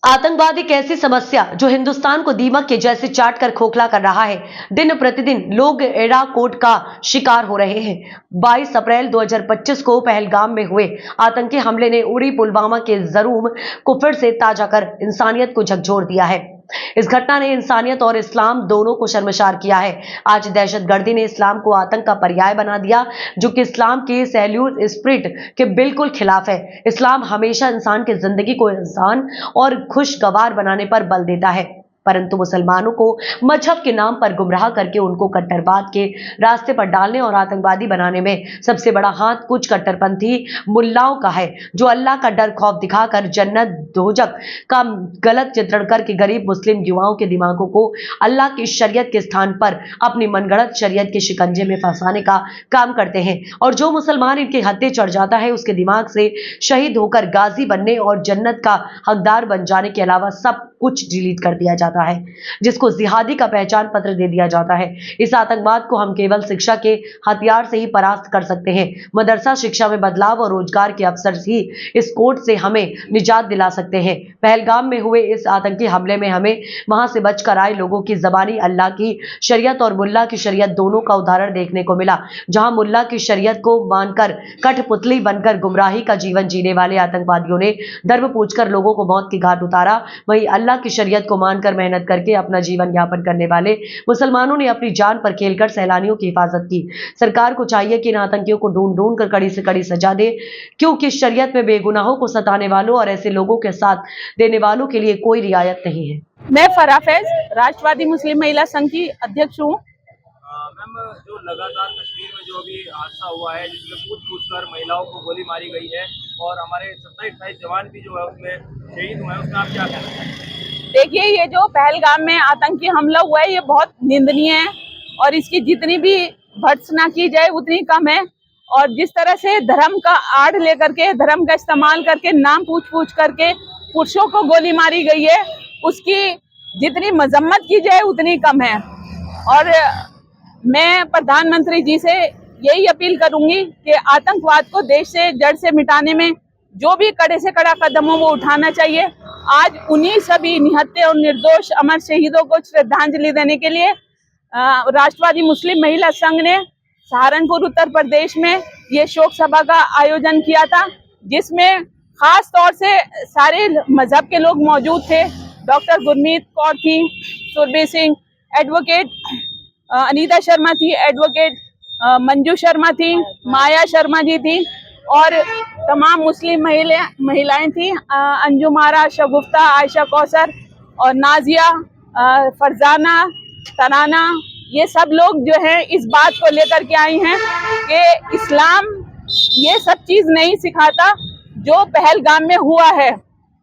आतंकवाद एक ऐसी समस्या जो हिंदुस्तान को दीमक के जैसे चाट कर खोखला कर रहा है। दिन प्रतिदिन लोग एड़ा कोट का शिकार हो रहे हैं। 22 अप्रैल 2025 को पहलगाम में हुए आतंकी हमले ने उड़ी पुलवामा के जरूम को फिर से ताजा कर इंसानियत को झकझोर दिया है। इस घटना ने इंसानियत और इस्लाम दोनों को शर्मसार किया है। आज दहशतगर्दी ने इस्लाम को आतंक का पर्याय बना दिया, जो कि इस्लाम की सैल्यूट स्पिरिट के बिल्कुल खिलाफ है। इस्लाम हमेशा इंसान की जिंदगी को इंसान और खुशगवार बनाने पर बल देता है, परंतु मुसलमानों को मजहब के नाम पर गुमराह करके उनको कट्टरवाद के रास्ते पर डालने और आतंकवादी बनाने में सबसे बड़ा हाथ कुछ कट्टरपंथी मुल्लाओं का है, जो अल्लाह का डर खौफ दिखाकर जन्नत दोजक का गलत चित्रण करके गरीब मुस्लिम युवाओं के दिमागों को अल्लाह की शरीयत के स्थान पर अपनी मनगढ़ंत शरीयत के शिकंजे में फंसाने का काम करते हैं। और जो मुसलमान इनके हत्थे चढ़ जाता है, उसके दिमाग से शहीद होकर गाजी बनने और जन्नत का हकदार बन जाने के अलावा सब कुछ डिलीट कर दिया जाता है, जिसको जिहादी का पहचान पत्र दे दिया जाता है। इस आतंकवाद को हम केवल शिक्षा के हथियार से ही परास्त कर सकते हैं। मदरसा शिक्षा में बदलाव और रोजगार के अवसर ही इस कोड से हमें निजात दिला सकते हैं। पहलगाम में हुए इस आतंकी हमले में हमें वहां से बचकर आए लोगों की जबानी अल्लाह की शरीयत और मुल्ला की शरीयत दोनों का उदाहरण देखने को मिला। जहां मुल्ला की शरीयत को मानकर कठपुतली बनकर गुमराही का जीवन जीने वाले आतंकवादियों ने धर्म पूछकर लोगों को मौत की घाट उतारा, वहीं अल्लाह की शरीयत को मानकर मेहनत करके अपना जीवन यापन करने वाले मुसलमानों ने अपनी जान पर खेलकर सैलानियों की हिफाजत की। सरकार को चाहिए कि इन आतंकियों को ढूंढ ढूंढ कर कड़ी से कड़ी सजा दे, क्योंकि शरीयत में बेगुनाहों को सताने वालों और ऐसे लोगों के साथ देने वालों के लिए कोई रियायत नहीं है। मैं फराह फैज, राष्ट्रवादी मुस्लिम महिला संघ की अध्यक्ष हूँ। मैम, जो लगातार कश्मीर में जो अभी हादसा हुआ है, जिसमें पूछ कर महिलाओं को गोली मारी गई है और हमारे 27-28 जवान भी जो है उसमें शहीद हुए हैं, उसमें आप क्या कहना चाहेंगे? देखिए, ये जो पहलगाम में आतंकी हमला हुआ है, ये बहुत निंदनीय है और इसकी जितनी भी भर्त्सना की जाए उतनी कम है। और जिस तरह से धर्म का आड़ लेकर के, धर्म का इस्तेमाल करके, नाम पूछ करके पुरुषों को गोली मारी गई है, उसकी जितनी मजम्मत की जाए उतनी कम है। और मैं प्रधानमंत्री जी से यही अपील करूंगी कि आतंकवाद को देश से जड़ से मिटाने में जो भी कड़े से कड़ा कदम हो वो उठाना चाहिए। आज उन्हीं सभी निहत्थे और निर्दोष अमर शहीदों को श्रद्धांजलि देने के लिए राष्ट्रवादी मुस्लिम महिला संघ ने सहारनपुर उत्तर प्रदेश में ये शोक सभा का आयोजन किया था, जिसमें खास तौर से सारे मजहब के लोग मौजूद थे। डॉक्टर गुरमीत कौर थी, सुरभीर सिंह, एडवोकेट अनीता शर्मा थी, एडवोकेट मंजू शर्मा थी, माया शर्मा जी थी और तमाम मुस्लिम महिलाएं थी, अंजुम आरा, शगुफ्ता, आयशा कौसर और नाजिया, फरजाना, तराना। ये सब लोग जो है इस बात को लेकर के आई हैं कि इस्लाम ये सब चीज नहीं सिखाता जो पहलगाम में हुआ है।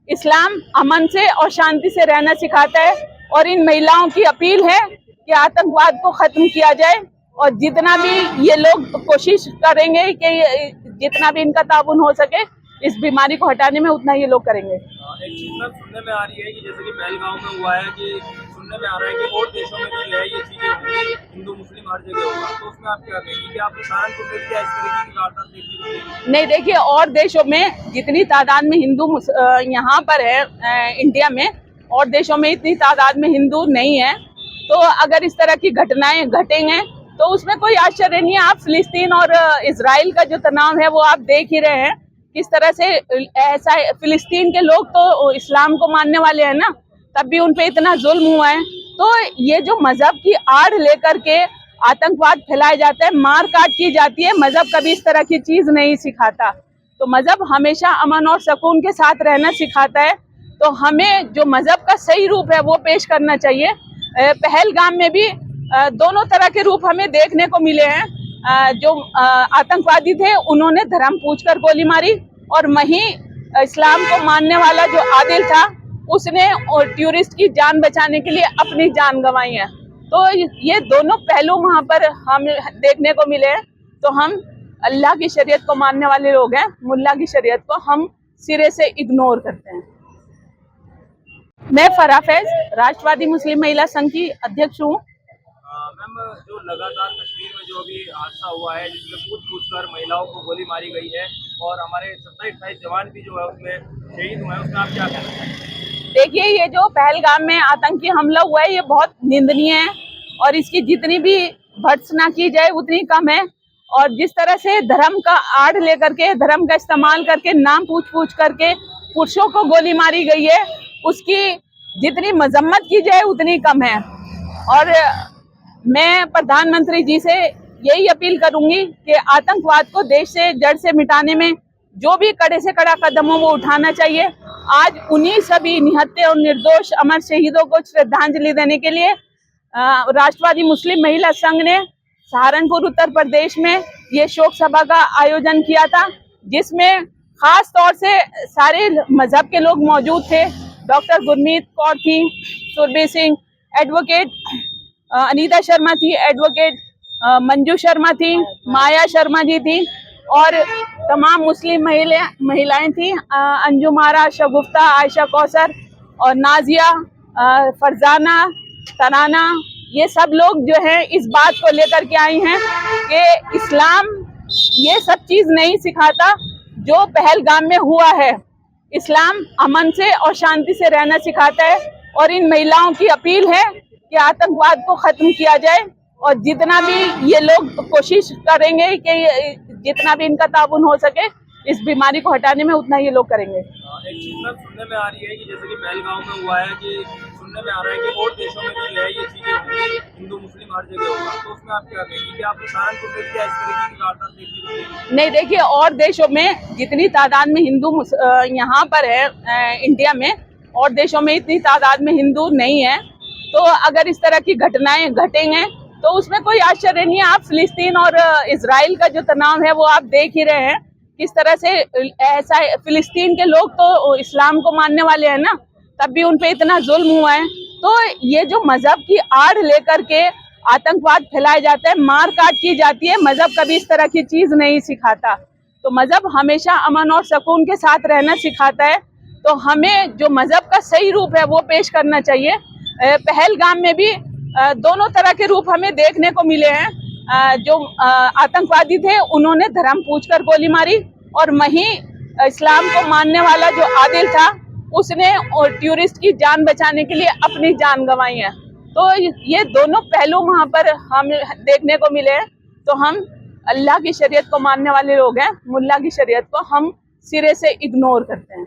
इस्लाम अमन से और शांति से रहना सिखाता है और इन महिलाओं की अपील है कि आतंकवाद को खत्म किया जाए और जितना भी ये लोग कोशिश करेंगे कि जितना भी इनका ताउन हो सके इस बीमारी को हटाने में, उतना ये लोग करेंगे। एक चीज सुनने में आ रही है कि जैसे कि पहलगाम में हुआ है, कि सुनने में आ रहा है कि और देशों में भी है ये चीजें होंगी, हिंदू मुस्लिम हर जगह होगा, तो उसमें आप क्या कहेंगे कि आपने सहारनपुर में क्या इस तरीके की वारदात देखी थी? नहीं, देखिए, और देशों में जितनी तादाद में हिंदू यहाँ पर है इंडिया में, और देशों में इतनी तादाद में हिंदू नहीं है, तो अगर इस तरह की घटनाएं घटेंगे तो उसमें कोई आश्चर्य नहीं है। आप फिलिस्तीन और इजराइल का जो तनाव है वो आप देख ही रहे हैं, किस तरह से ऐसा फिलिस्तीन के लोग तो इस्लाम को मानने वाले हैं ना, तब भी उन पे इतना जुल्म हुआ है। तो ये जो मजहब की आड़ लेकर के आतंकवाद फैलाया जाता है, मार काट की जाती है, मजहब कभी इस तरह की चीज नहीं सिखाता। तो मजहब हमेशा अमन और सुकून के साथ रहना सिखाता है, तो हमें जो मजहब का सही रूप है वो पेश करना चाहिए। पहलगाम में भी दोनों तरह के रूप हमें देखने को मिले हैं। जो आतंकवादी थे उन्होंने धर्म पूछकर गोली मारी और वहीं इस्लाम को मानने वाला जो आदिल था उसने टूरिस्ट की जान बचाने के लिए अपनी जान गंवाई है। तो ये दोनों पहलू वहाँ पर हम देखने को मिले हैं। तो हम अल्लाह की शरीयत को मानने वाले लोग हैं, मुल्ला की शरीयत को हम सिरे से इग्नोर करते हैं। मैं फराह फैज, राष्ट्रवादी मुस्लिम महिला संघ की अध्यक्ष हूँ। मैम, जो लगातार कश्मीर में जो अभी हादसा हुआ है, जिसमें पूछ कर महिलाओं को गोली मारी गई है और हमारे 27-28 जवान भी जो है उसमें शहीद हुए हैं, उसमें आप क्या कहना चाहेंगे? देखिए, ये जो पहलगाम में आतंकी हमला हुआ है ये बहुत निंदनीय है और इसकी जितनी भी भर्त्सना की जाए उतनी कम है। और जिस तरह से धर्म का आड़ लेकर के, धर्म का इस्तेमाल करके, नाम पूछ करके पुरुषों को गोली मारी गई है, उसकी जितनी मजम्मत की जाए उतनी कम है। और मैं प्रधानमंत्री जी से यही अपील करूंगी कि आतंकवाद को देश से जड़ से मिटाने में जो भी कड़े से कड़ा कदम हो वो उठाना चाहिए। आज उन्हीं सभी निहत्थे और निर्दोष अमर शहीदों को श्रद्धांजलि देने के लिए राष्ट्रवादी मुस्लिम महिला संघ ने सहारनपुर उत्तर प्रदेश में ये शोक सभा का आयोजन किया था, जिसमें खास तौर से सारे मजहब के लोग मौजूद थे। डॉक्टर गुरमीत कौर थी, सुरभि सिंह, एडवोकेट अनीता शर्मा थी, एडवोकेट मंजू शर्मा थी, माया शर्मा जी थी और तमाम मुस्लिम महिलाएं थी, अंजुम आरा, शगुफ्ता, आयशा कौसर और नाजिया, फरजाना, तराना। ये सब लोग जो हैं इस बात को लेकर के आई हैं कि इस्लाम ये सब चीज़ नहीं सिखाता जो पहलगाम में हुआ है। इस्लाम अमन से और शांति से रहना सिखाता है और इन महिलाओं की अपील है कि आतंकवाद को ख़त्म किया जाए और जितना भी ये लोग कोशिश करेंगे कि जितना भी इनका ताउन हो सके इस बीमारी को हटाने में, उतना ये लोग करेंगे। एक चीज मैम सुनने में आ रही है कि जैसे कि पहलगाम में हुआ है कि सुनने में आ रहा है कि और देशों में भी है ये चीजें होंगी, हिंदू मुस्लिम हर जगह होगा, तो उसमें आप क्या कहेंगे कि आपने सहारनपुर में क्या इस तरीके की वारदात देखने को मिली? नहीं, देखिए, और देशों में जितनी तादाद में हिंदू यहाँ पर है इंडिया में, और देशों में इतनी तादाद में हिंदू नहीं है, तो अगर इस तरह की घटनाएं घटेंगे तो उसमें कोई आश्चर्य नहीं है। आप फिलिस्तीन और इजराइल का जो तनाव है वो आप देख ही रहे हैं, किस तरह से ऐसा फिलिस्तीन के लोग तो इस्लाम को मानने वाले हैं ना, तब भी उन पे इतना जुल्म हुआ है। तो ये जो मजहब की आड़ लेकर के आतंकवाद फैलाया जाता है, मार काट की जाती है, मजहब कभी इस तरह की चीज नहीं सिखाता। तो मजहब हमेशा अमन और सुकून के साथ रहना सिखाता है, तो हमें जो मजहब का सही रूप है वो पेश करना चाहिए। पहलगाम में भी दोनों तरह के रूप हमें देखने को मिले हैं। जो आतंकवादी थे उन्होंने धर्म पूछकर गोली मारी और वहीं इस्लाम को मानने वाला जो आदिल था उसने टूरिस्ट की जान बचाने के लिए अपनी जान गंवाई है। तो ये दोनों पहलू वहाँ पर हम देखने को मिले हैं। तो हम अल्लाह की शरीयत को मानने वाले लोग हैं, मुल्ला की शरीयत को हम सिरे से इग्नोर करते हैं।